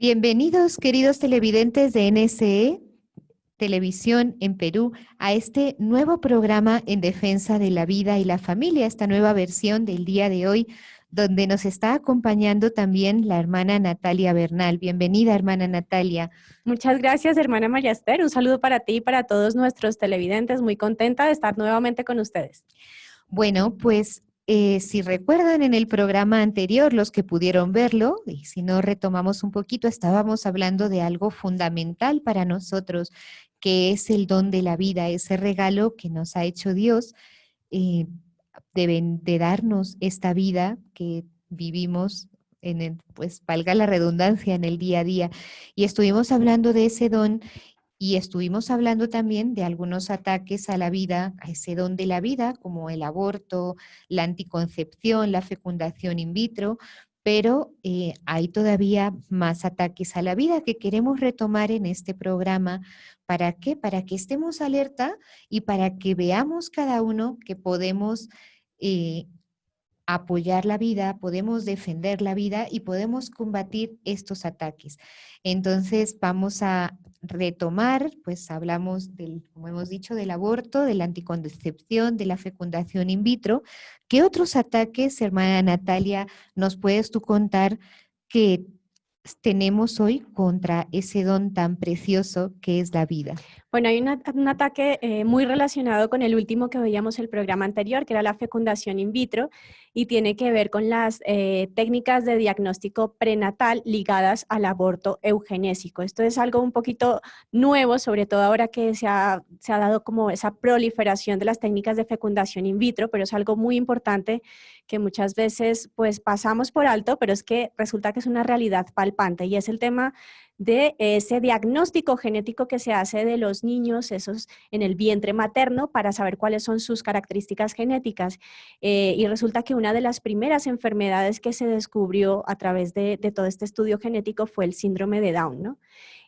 Bienvenidos, queridos televidentes de NSE Televisión en Perú, a este nuevo programa en defensa de la vida y la familia, esta nueva versión del día de hoy, donde nos está acompañando también la hermana Natalia Bernal. Bienvenida, hermana Natalia. Muchas gracias, hermana María Esther. Un saludo para ti y para todos nuestros televidentes. Muy contenta de estar nuevamente con ustedes. Bueno, pues si recuerdan en el programa anterior, los que pudieron verlo, y si no retomamos un poquito, estábamos hablando de algo fundamental para nosotros, que es el don de la vida, ese regalo que nos ha hecho Dios, eh, de darnos esta vida que vivimos pues valga la redundancia, en el día a día. Y estuvimos hablando de ese don y estuvimos hablando también de algunos ataques a la vida, a ese don de la vida, como el aborto, la anticoncepción, la fecundación in vitro, pero hay todavía más ataques a la vida que queremos retomar en este programa. ¿Para qué? Para que estemos alerta y para que veamos cada uno que podemos eh, apoyar la vida, podemos defender la vida y podemos combatir estos ataques. Entonces vamos a retomar, pues hablamos del, como hemos dicho, del aborto, de la anticoncepción, de la fecundación in vitro. ¿Qué otros ataques, hermana Natalia, nos puedes tú contar que tenemos hoy contra ese don tan precioso que es la vida? Bueno, hay un ataque muy relacionado con el último que veíamos el programa anterior, que era la fecundación in vitro, y tiene que ver con las técnicas de diagnóstico prenatal ligadas al aborto eugenésico. Esto es algo un poquito nuevo, sobre todo ahora que se ha dado como esa proliferación de las técnicas de fecundación in vitro, pero es algo muy importante que muchas veces pues pasamos por alto, pero es que resulta que es una realidad palpante, y es el tema de ese diagnóstico genético que se hace de los niños, esos en el vientre materno, para saber cuáles son sus características genéticas. Y resulta que una de las primeras enfermedades que se descubrió a través de todo este estudio genético fue el síndrome de Down, ¿no?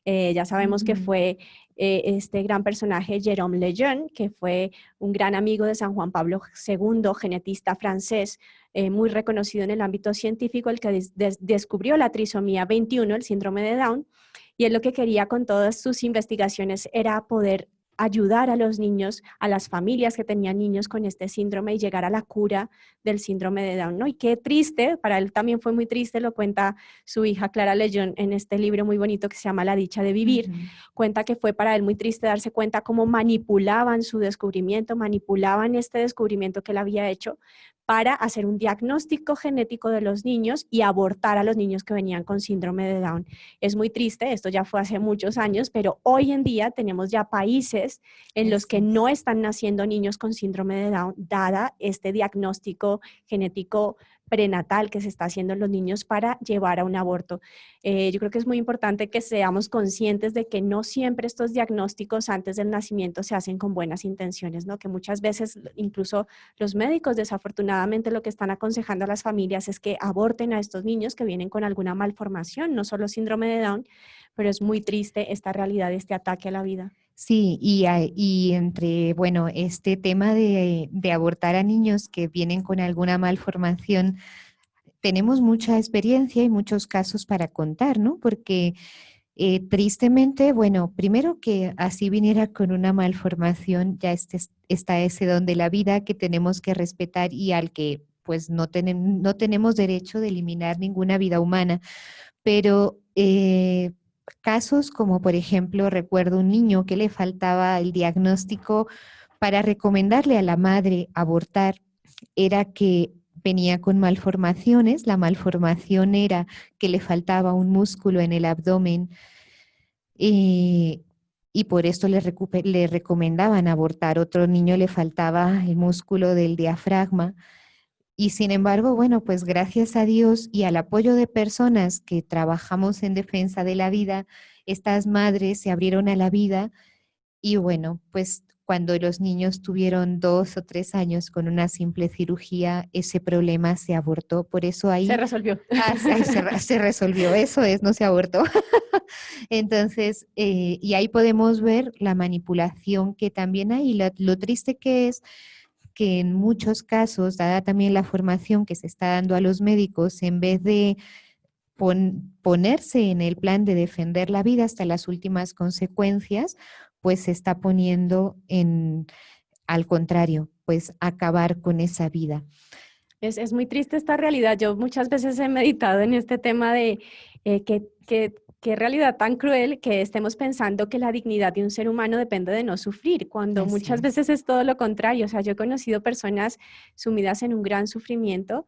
Ya sabemos que fue este gran personaje Jérôme Lejeune, que fue un gran amigo de San Juan Pablo II, genetista francés, muy reconocido en el ámbito científico, el que descubrió la trisomía 21, el síndrome de Down, y él lo que quería con todas sus investigaciones era poder ayudar a los niños, a las familias que tenían niños con este síndrome, y llegar a la cura del síndrome de Down, ¿no? Y qué triste, para él también fue muy triste, lo cuenta su hija Clara Lejeune en este libro muy bonito que se llama La dicha de vivir. Cuenta que fue para él muy triste darse cuenta cómo manipulaban su descubrimiento, manipulaban este descubrimiento que él había hecho para hacer un diagnóstico genético de los niños y abortar a los niños que venían con síndrome de Down. Es muy triste, esto ya fue hace muchos años, pero hoy en día tenemos ya países en los que no están naciendo niños con síndrome de Down, dada este diagnóstico genético prenatal que se está haciendo en los niños para llevar a un aborto. Yo creo que es muy importante que seamos conscientes de que no siempre estos diagnósticos antes del nacimiento se hacen con buenas intenciones, ¿no? Que muchas veces incluso los médicos desafortunadamente lo que están aconsejando a las familias es que aborten a estos niños que vienen con alguna malformación, no solo síndrome de Down, pero es muy triste esta realidad, este ataque a la vida. Sí, y entre, bueno, este tema de abortar a niños que vienen con alguna malformación, tenemos mucha experiencia y muchos casos para contar, ¿no? Porque tristemente, bueno, primero que así viniera con una malformación, ya está ese don de la vida que tenemos que respetar y al que pues no tenemos derecho de eliminar ninguna vida humana, pero casos como por ejemplo, recuerdo un niño que le faltaba el diagnóstico para recomendarle a la madre abortar, era que venía con malformaciones, la malformación era que le faltaba un músculo en el abdomen y por esto le recomendaban abortar. Otro niño le faltaba el músculo del diafragma. Y sin embargo, bueno, pues gracias a Dios y al apoyo de personas que trabajamos en defensa de la vida, estas madres se abrieron a la vida y bueno, pues cuando los niños tuvieron 2 o 3 años con una simple cirugía, ese problema se abortó. Por eso Se ahí resolvió. se resolvió, eso es, no se abortó. Entonces, y ahí podemos ver la manipulación que también hay, y lo triste que es que en muchos casos, dada también la formación que se está dando a los médicos, en vez de ponerse en el plan de defender la vida hasta las últimas consecuencias, pues se está poniendo al contrario, pues acabar con esa vida. Es muy triste esta realidad. Yo muchas veces he meditado en este tema de qué realidad tan cruel que estemos pensando que la dignidad de un ser humano depende de no sufrir, cuando Así muchas es. veces es todo lo contrario. O sea, yo he conocido personas sumidas en un gran sufrimiento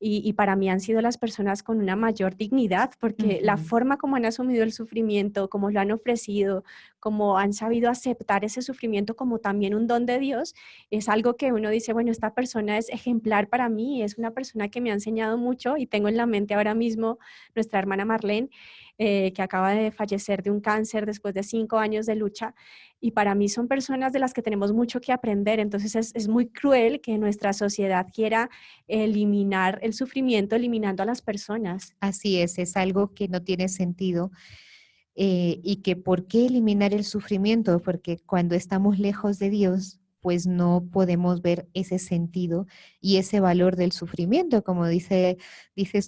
y para mí han sido las personas con una mayor dignidad, porque la Ujú. forma como han asumido el sufrimiento, como lo han ofrecido, como han sabido aceptar ese sufrimiento como también un don de Dios, es algo que uno dice, bueno, esta persona es ejemplar para mí, es una persona que me ha enseñado mucho y tengo en la mente ahora mismo nuestra hermana Marlene, que acaba de fallecer de un cáncer después de 5 años de lucha. Y para mí son personas de las que tenemos mucho que aprender. Entonces es muy cruel que nuestra sociedad quiera eliminar el sufrimiento, eliminando a las personas. Así es algo que no tiene sentido. Y que por qué eliminar el sufrimiento, porque cuando estamos lejos de Dios, pues no podemos ver ese sentido y ese valor del sufrimiento, como dices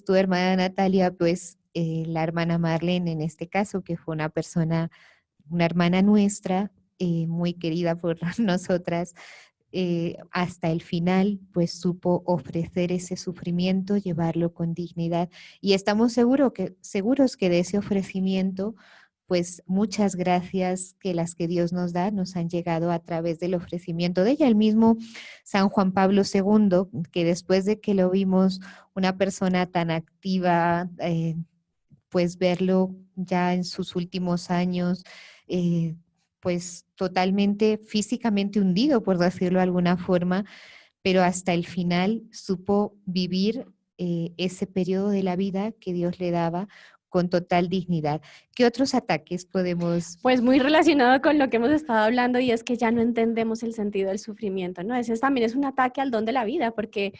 tu hermana Natalia, pues la hermana Marlene en este caso, que fue una hermana nuestra, muy querida por nosotras, hasta el final, pues supo ofrecer ese sufrimiento, llevarlo con dignidad. Y estamos seguros que de ese ofrecimiento, pues muchas gracias que las que Dios nos da nos han llegado a través del ofrecimiento de ella. El mismo San Juan Pablo II, que después de que lo vimos una persona tan activa, pues verlo ya en sus últimos años, eh, pues totalmente físicamente hundido, por decirlo de alguna forma, pero hasta el final supo vivir ese periodo de la vida que Dios le daba con total dignidad. ¿Qué otros ataques podemos? Pues muy relacionado con lo que hemos estado hablando y es que ya no entendemos el sentido del sufrimiento, ¿no? Ese también es un ataque al don de la vida, porque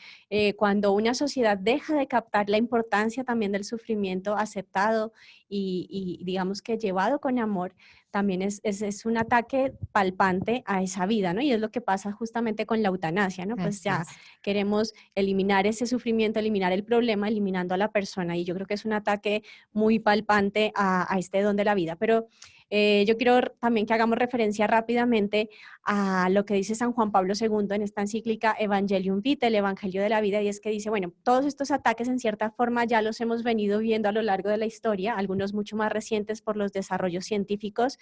cuando una sociedad deja de captar la importancia también del sufrimiento aceptado y digamos que llevado con amor, también es un ataque palpante a esa vida, ¿no? Y es lo que pasa justamente con la eutanasia, ¿no? Pues Así ya es. queremos eliminar ese sufrimiento, eliminar el problema, eliminando a la persona y yo creo que es un ataque muy palpante a este don de la vida. Pero yo quiero también que hagamos referencia rápidamente a lo que dice San Juan Pablo II en esta encíclica Evangelium Vitae, el Evangelio de la Vida, y es que dice, bueno, todos estos ataques en cierta forma ya los hemos venido viendo a lo largo de la historia, algunos mucho más recientes por los desarrollos científicos,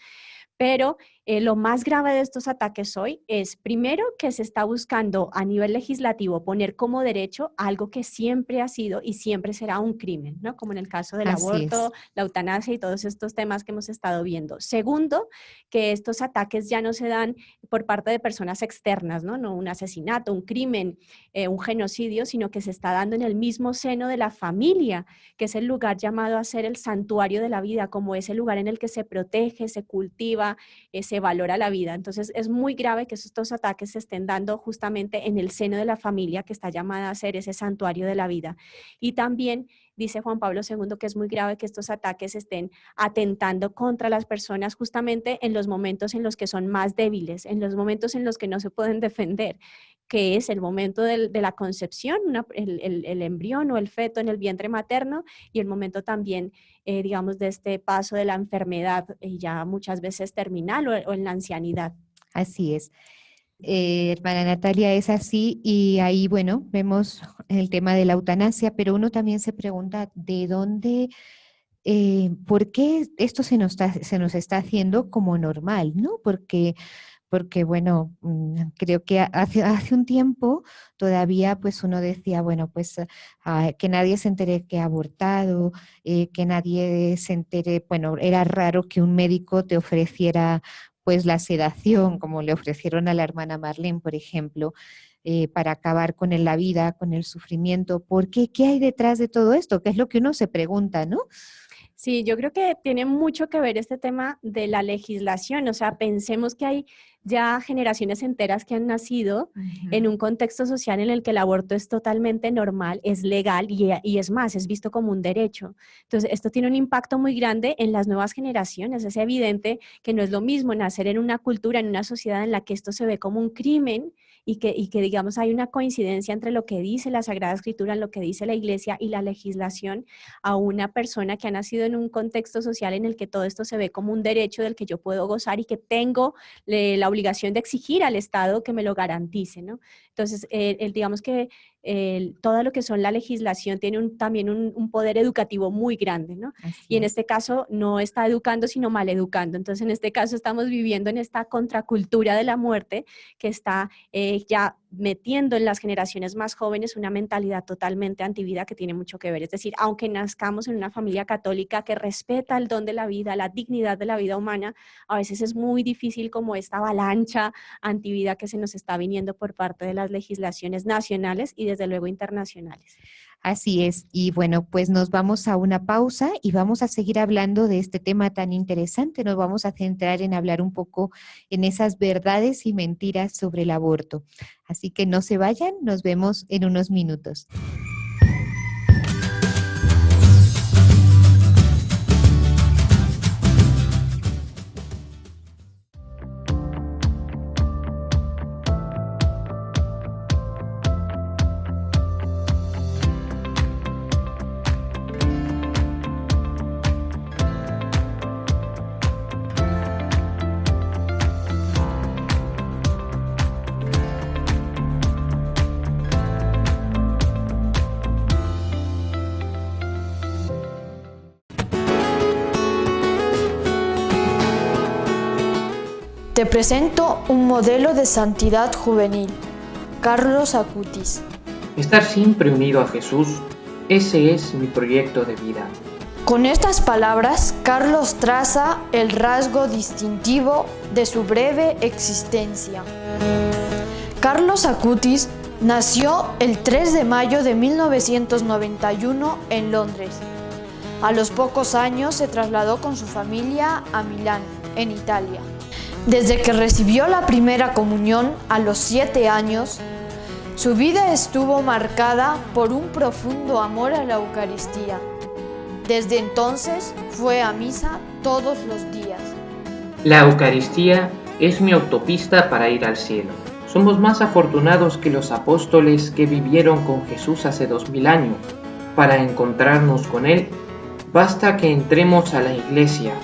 pero lo más grave de estos ataques hoy es, primero, que se está buscando a nivel legislativo poner como derecho algo que siempre ha sido y siempre será un crimen, ¿no? Como en el caso del Así es. aborto, la eutanasia y todos estos temas que hemos estado viendo. Segundo, que estos ataques ya no se dan por parte de personas externas, ¿no? No un asesinato, un crimen, un genocidio, sino que se está dando en el mismo seno de la familia, que es el lugar llamado a ser el santuario de la vida, como ese lugar en el que se protege, se cultiva, se valora la vida. Entonces es muy grave que estos ataques se estén dando justamente en el seno de la familia, que está llamada a ser ese santuario de la vida. Y también dice Juan Pablo II que es muy grave que estos ataques estén atentando contra las personas justamente en los momentos en los que son más débiles, en los momentos en los que no se pueden defender, que es el momento de la concepción, el embrión o el feto en el vientre materno y el momento también, digamos, de este paso de la enfermedad ya muchas veces terminal o en la ancianidad. Así es. Hermana Natalia, es así y ahí, bueno, vemos el tema de la eutanasia, pero uno también se pregunta de dónde, por qué esto se nos está haciendo como normal, ¿no? Porque bueno, creo que hace un tiempo todavía pues uno decía, bueno, pues que nadie se entere que ha abortado, que nadie se entere, bueno, era raro que un médico te ofreciera pues la sedación, como le ofrecieron a la hermana Marlene, por ejemplo, para acabar con la vida, con el sufrimiento. ¿Por qué? ¿Qué hay detrás de todo esto? ¿Qué es lo que uno se pregunta, no? Sí, yo creo que tiene mucho que ver este tema de la legislación, o sea, pensemos que hay ya generaciones enteras que han nacido en Ujú. un contexto social en el que el aborto es totalmente normal, es legal y es más, es visto como un derecho. Entonces, esto tiene un impacto muy grande en las nuevas generaciones. Es evidente que no es lo mismo nacer en una cultura, en una sociedad en la que esto se ve como un crimen y que digamos hay una coincidencia entre lo que dice la Sagrada Escritura, lo que dice la Iglesia y la legislación a una persona que ha nacido en un contexto social en el que todo esto se ve como un derecho del que yo puedo gozar y que tengo la obligación de exigir al Estado que me lo garantice, ¿no? Entonces, digamos que todo lo que son la legislación tiene también un poder educativo muy grande, ¿no? Así Y en es. este caso no está educando, sino maleducando. Entonces, en este caso estamos viviendo en esta contracultura de la muerte que está ya metiendo en las generaciones más jóvenes una mentalidad totalmente antivida que tiene mucho que ver. Es decir, aunque nazcamos en una familia católica que respeta el don de la vida, la dignidad de la vida humana, a veces es muy difícil como esta avalancha antivida que se nos está viniendo por parte de las legislaciones nacionales y desde luego internacionales. Así es. Y bueno, pues nos vamos a una pausa y vamos a seguir hablando de este tema tan interesante. Nos vamos a centrar en hablar un poco en esas verdades y mentiras sobre el aborto. Así que no se vayan, nos vemos en unos minutos. Te presento un modelo de santidad juvenil, Carlos Acutis. Estar siempre unido a Jesús, ese es mi proyecto de vida. Con estas palabras, Carlos traza el rasgo distintivo de su breve existencia. Carlos Acutis nació el 3 de mayo de 1991 en Londres. A los pocos años se trasladó con su familia a Milán, en Italia. Desde que recibió la primera comunión a los 7 años, su vida estuvo marcada por un profundo amor a la Eucaristía. Desde entonces fue a misa todos los días. La Eucaristía es mi autopista para ir al cielo. Somos más afortunados que los apóstoles que vivieron con Jesús hace 2000 años. Para encontrarnos con Él, basta que entremos a la iglesia.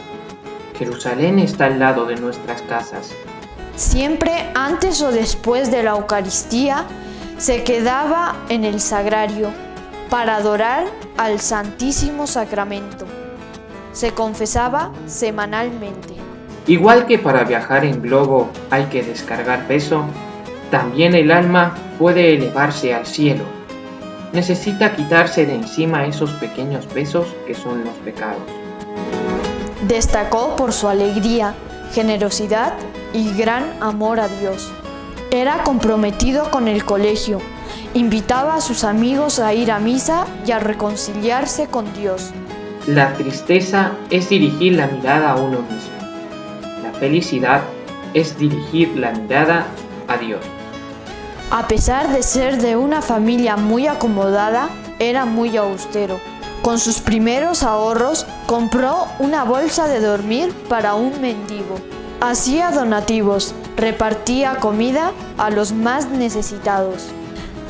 Jerusalén está al lado de nuestras casas. Siempre antes o después de la Eucaristía se quedaba en el sagrario para adorar al Santísimo Sacramento. Se confesaba semanalmente. Igual que para viajar en globo hay que descargar peso, también el alma puede elevarse al cielo. Necesita quitarse de encima esos pequeños pesos que son los pecados. Destacó por su alegría, generosidad y gran amor a Dios. Era comprometido con el colegio, invitaba a sus amigos a ir a misa y a reconciliarse con Dios. La tristeza es dirigir la mirada a uno mismo. La felicidad es dirigir la mirada a Dios. A pesar de ser de una familia muy acomodada, era muy austero. Con sus primeros ahorros, compró una bolsa de dormir para un mendigo. Hacía donativos, repartía comida a los más necesitados.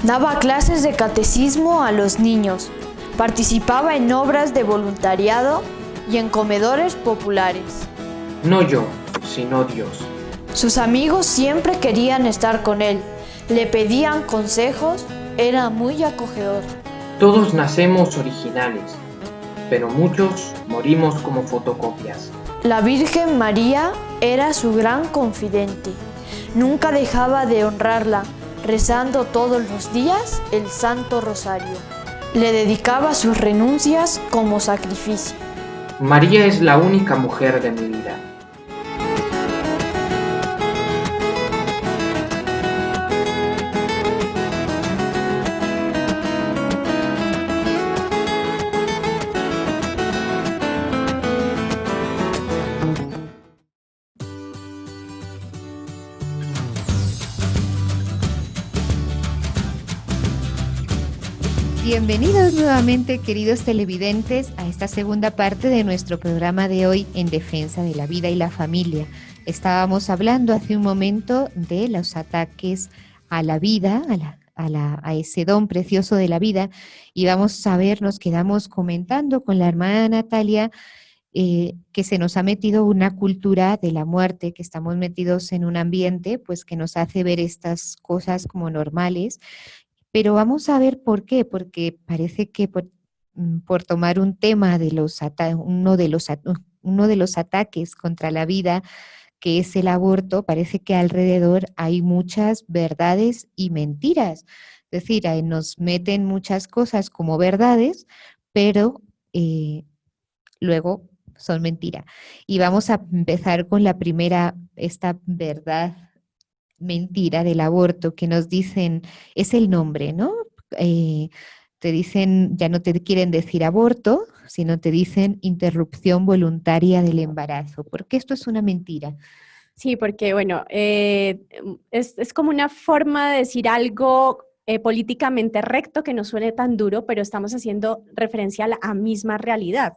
Daba clases de catecismo a los niños. Participaba en obras de voluntariado y en comedores populares. No yo, sino Dios. Sus amigos siempre querían estar con él. Le pedían consejos, era muy acogedor. Todos nacemos originales, pero muchos morimos como fotocopias. La Virgen María era su gran confidente. Nunca dejaba de honrarla, rezando todos los días el Santo Rosario. Le dedicaba sus renuncias como sacrificio. María es la única mujer de mi vida. Bienvenidos nuevamente, queridos televidentes, a esta segunda parte de nuestro programa de hoy en defensa de la vida y la familia. Estábamos hablando hace un momento de los ataques a la vida, a ese don precioso de la vida, y vamos a ver, nos quedamos comentando con la hermana Natalia que se nos ha metido una cultura de la muerte, que estamos metidos en un ambiente pues que nos hace ver estas cosas como normales, pero vamos a ver por qué, porque parece que por tomar un tema de uno de los ataques contra la vida, que es el aborto, parece que alrededor hay muchas verdades y mentiras. Es decir, ahí nos meten muchas cosas como verdades, pero luego son mentira. Y vamos a empezar con la primera, esta verdad, mentira del aborto, que nos dicen, es el nombre, ¿no? Te dicen, ya no te quieren decir aborto, sino te dicen interrupción voluntaria del embarazo, porque esto es una mentira. Sí, porque bueno, es como una forma de decir algo políticamente recto que no suene tan duro, pero estamos haciendo referencia a la misma realidad.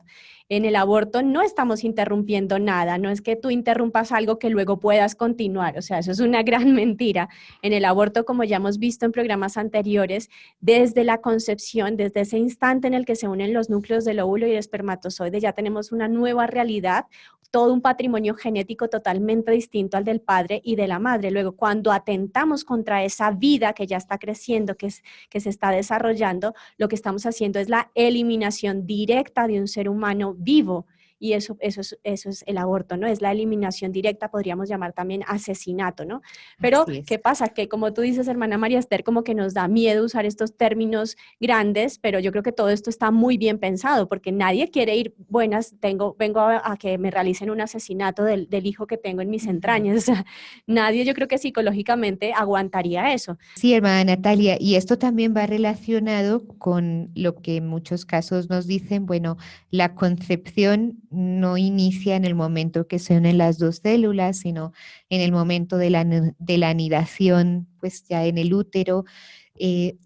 En el aborto no estamos interrumpiendo nada, no es que tú interrumpas algo que luego puedas continuar, o sea, eso es una gran mentira. En el aborto, como ya hemos visto en programas anteriores, desde la concepción, desde ese instante en el que se unen los núcleos del óvulo y el espermatozoide, ya tenemos una nueva realidad, todo un patrimonio genético totalmente distinto al del padre y de la madre. Luego, cuando atentamos contra esa vida que ya está creciendo, que se está desarrollando, lo que estamos haciendo es la eliminación directa de un ser humano vivo. Y eso es el aborto, ¿no? Es la eliminación directa, podríamos llamar también asesinato, ¿no? Pero, ¿qué pasa? Que como tú dices, hermana María Esther, como que nos da miedo usar estos términos grandes, pero yo creo que todo esto está muy bien pensado, porque nadie quiere ir, buenas, vengo a que me realicen un asesinato del hijo que tengo en mis entrañas. O sea, nadie, yo creo que psicológicamente aguantaría eso. Sí, hermana Natalia, y esto también va relacionado con lo que en muchos casos nos dicen, bueno, la concepción no inicia en el momento que se unen las dos células, sino en el momento de la anidación, pues ya en el útero.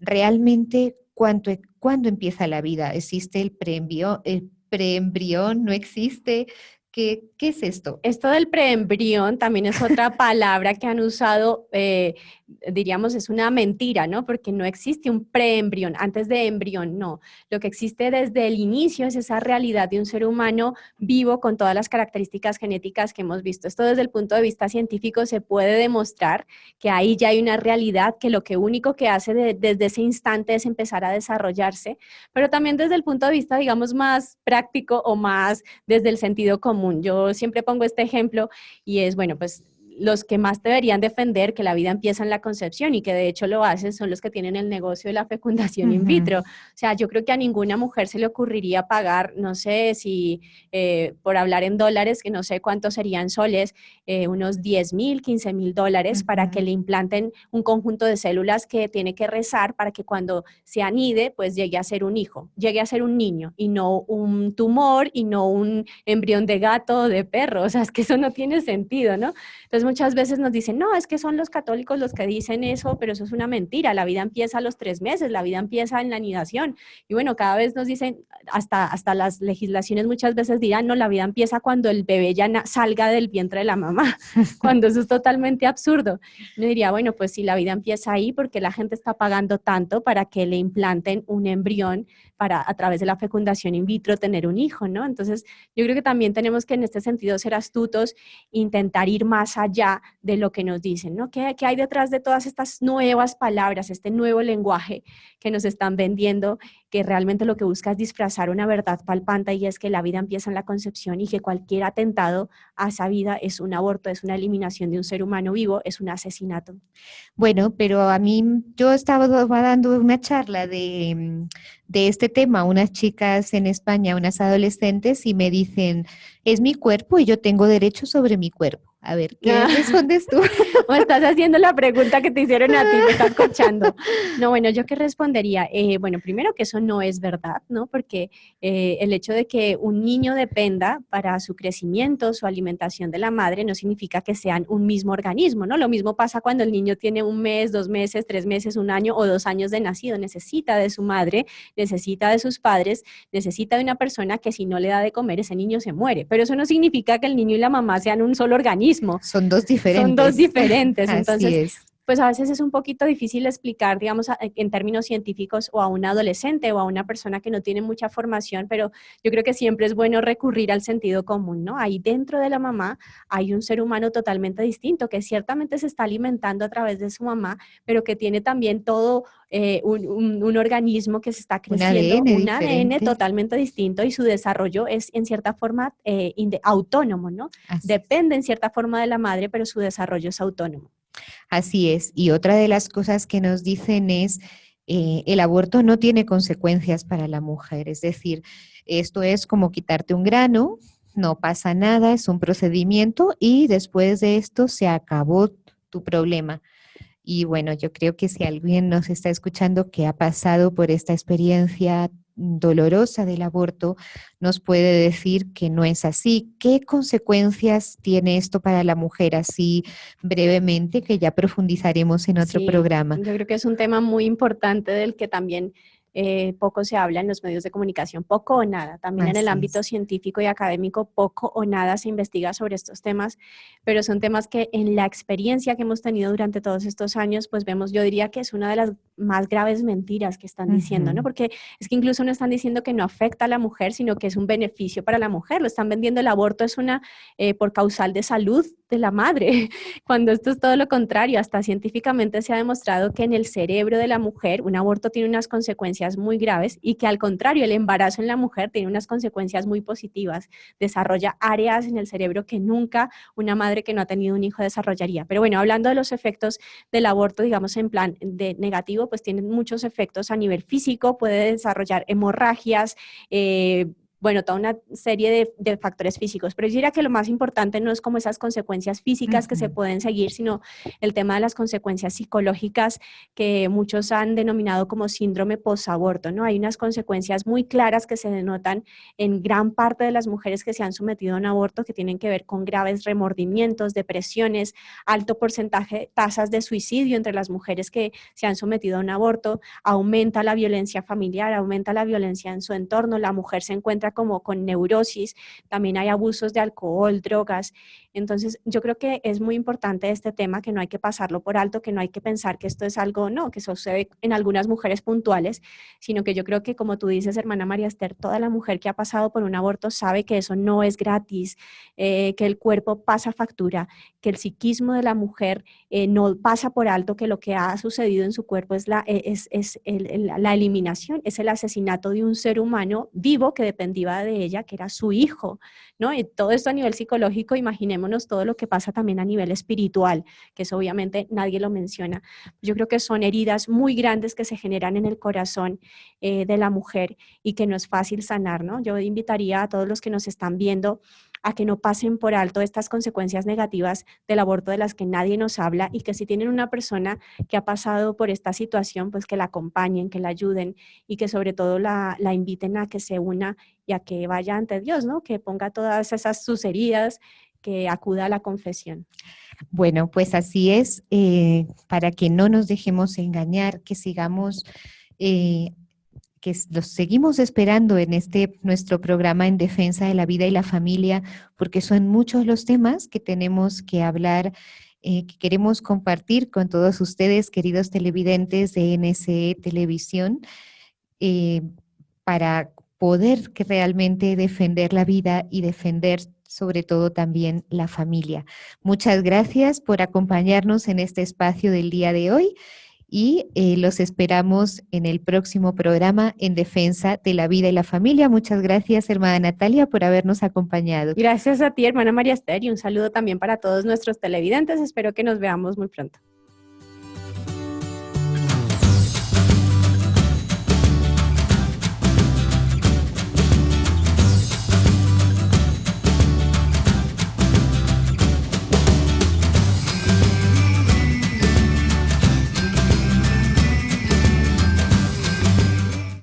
Realmente, ¿cuándo empieza la vida? ¿Existe el preembrión? ¿No existe? ¿Qué es esto? Esto del preembrión también es otra palabra que han usado, diríamos, es una mentira, ¿no? Porque no existe un preembrión, antes de embrión, no. Lo que existe desde el inicio es esa realidad de un ser humano vivo con todas las características genéticas que hemos visto. Esto desde el punto de vista científico se puede demostrar que ahí ya hay una realidad que lo que único que hace desde ese instante es empezar a desarrollarse, pero también desde el punto de vista, digamos, más práctico o más desde el sentido común. Yo siempre pongo este ejemplo y es, bueno, pues los que más deberían defender que la vida empieza en la concepción y que de hecho lo hacen son los que tienen el negocio de la fecundación in vitro. O sea, yo creo que a ninguna mujer se le ocurriría pagar, no sé si por hablar en dólares, que no sé cuántos serían soles, unos 10,000, 15,000 dólares para que le implanten un conjunto de células que tiene que rezar para que cuando se anide, pues llegue a ser un hijo, llegue a ser un niño y no un tumor y no un embrión de gato o de perro. O sea, es que eso no tiene sentido, ¿no? Entonces, muchas veces nos dicen, no, es que son los católicos los que dicen eso, pero eso es una mentira. La vida empieza a los 3 meses, la vida empieza en la anidación. Y bueno, cada vez nos dicen, hasta las legislaciones muchas veces dirán, no, la vida empieza cuando el bebé ya salga del vientre de la mamá, cuando eso es totalmente absurdo. Yo diría, bueno, pues si la vida empieza ahí, porque la gente está pagando tanto para que le implanten un embrión para a través de la fecundación in vitro tener un hijo, ¿no? Entonces, yo creo que también tenemos que en este sentido ser astutos, intentar ir más allá de lo que nos dicen, ¿no? ¿Qué hay detrás de todas estas nuevas palabras, este nuevo lenguaje que nos están vendiendo, que realmente lo que busca es disfrazar una verdad palpante y es que la vida empieza en la concepción y que cualquier atentado a esa vida es un aborto, es una eliminación de un ser humano vivo, es un asesinato? Bueno, pero a mí, yo estaba dando una charla de este tema a unas chicas en España, unas adolescentes, y me dicen, es mi cuerpo y yo tengo derecho sobre mi cuerpo. A ver, ¿qué respondes tú? O estás haciendo la pregunta que te hicieron a ti, me estás escuchando. No, bueno, ¿yo qué respondería? Bueno, primero que eso no es verdad, ¿no? Porque el hecho de que un niño dependa para su crecimiento, su alimentación de la madre, no significa que sean un mismo organismo, ¿no? Lo mismo pasa cuando el niño tiene 1 mes, 2 meses, 3 meses, 1 año o 2 años de nacido. Necesita de su madre, necesita de sus padres, necesita de una persona que si no le da de comer, ese niño se muere. Pero eso no significa que el niño y la mamá sean un solo organismo. Son dos diferentes. Son dos diferentes. Así Entonces, es. pues a veces es un poquito difícil explicar, digamos, en términos científicos o a un adolescente o a una persona que no tiene mucha formación, pero yo creo que siempre es bueno recurrir al sentido común, ¿no? Ahí dentro de la mamá hay un ser humano totalmente distinto que ciertamente se está alimentando a través de su mamá, pero que tiene también todo un organismo que se está creciendo, un ADN totalmente distinto y su desarrollo es en cierta forma autónomo, ¿no? Depende en cierta forma de la madre, pero su desarrollo es autónomo. Así es. Y otra de las cosas que nos dicen es el aborto no tiene consecuencias para la mujer. Es decir, esto es como quitarte un grano, no pasa nada, es un procedimiento y después de esto se acabó tu problema. Y bueno, yo creo que si alguien nos está escuchando que ha pasado por esta experiencia dolorosa del aborto, nos puede decir que no es así. ¿Qué consecuencias tiene esto para la mujer? Así brevemente, que ya profundizaremos en otro programa. Yo creo que es un tema muy importante del que también poco se habla en los medios de comunicación, poco o nada. También en el ámbito científico y académico, poco o nada se investiga sobre estos temas, pero son temas que en la experiencia que hemos tenido durante todos estos años, pues vemos, yo diría que es una de las más graves mentiras que están diciendo, ¿no? Porque es que incluso no están diciendo que no afecta a la mujer, sino que es un beneficio para la mujer. Lo están vendiendo, el aborto es una por causal de salud de la madre, cuando esto es todo lo contrario. Hasta científicamente se ha demostrado que en el cerebro de la mujer un aborto tiene unas consecuencias muy graves y que al contrario, el embarazo en la mujer tiene unas consecuencias muy positivas. Desarrolla áreas en el cerebro que nunca una madre que no ha tenido un hijo desarrollaría. Pero bueno, hablando de los efectos del aborto, digamos en plan de negativo, pues tienen muchos efectos a nivel físico, puede desarrollar hemorragias, bueno, toda una serie de factores físicos, pero yo diría que lo más importante no es como esas consecuencias físicas que se pueden seguir, sino el tema de las consecuencias psicológicas que muchos han denominado como síndrome posaborto, ¿no? Hay unas consecuencias muy claras que se denotan en gran parte de las mujeres que se han sometido a un aborto que tienen que ver con graves remordimientos, depresiones, alto porcentaje, tasas de suicidio entre las mujeres que se han sometido a un aborto, aumenta la violencia familiar, aumenta la violencia en su entorno, la mujer se encuentra como con neurosis, también hay abusos de alcohol, drogas. Entonces yo creo que es muy importante este tema, que no hay que pasarlo por alto, que no hay que pensar que esto es algo, no, que sucede en algunas mujeres puntuales, sino que yo creo que, como tú dices, hermana María Esther, toda la mujer que ha pasado por un aborto sabe que eso no es gratis, que el cuerpo pasa factura, que el psiquismo de la mujer no pasa por alto, que lo que ha sucedido en su cuerpo es la eliminación, es el asesinato de un ser humano vivo que dependía de ella, que era su hijo, ¿no? Y todo esto a nivel psicológico, imaginémonos todo lo que pasa también a nivel espiritual, que eso obviamente nadie lo menciona. Yo creo que son heridas muy grandes que se generan en el corazón de la mujer y que no es fácil sanar, ¿no? Yo invitaría a todos los que nos están viendo a que no pasen por alto estas consecuencias negativas del aborto de las que nadie nos habla, y que si tienen una persona que ha pasado por esta situación, pues que la acompañen, que la ayuden y que sobre todo la inviten a que se una y a que vaya ante Dios, ¿no? Que ponga todas esas sus heridas, que acuda a la confesión. Bueno, pues así es, para que no nos dejemos engañar, que sigamos que los seguimos esperando en nuestro programa en defensa de la vida y la familia, porque son muchos los temas que tenemos que hablar, que queremos compartir con todos ustedes, queridos televidentes de NSE Televisión, para poder realmente defender la vida y defender sobre todo también la familia. Muchas gracias por acompañarnos en este espacio del día de hoy. Y los esperamos en el próximo programa en defensa de la vida y la familia. Muchas gracias, hermana Natalia, por habernos acompañado. Gracias a ti, hermana María Esther, y un saludo también para todos nuestros televidentes. Espero que nos veamos muy pronto.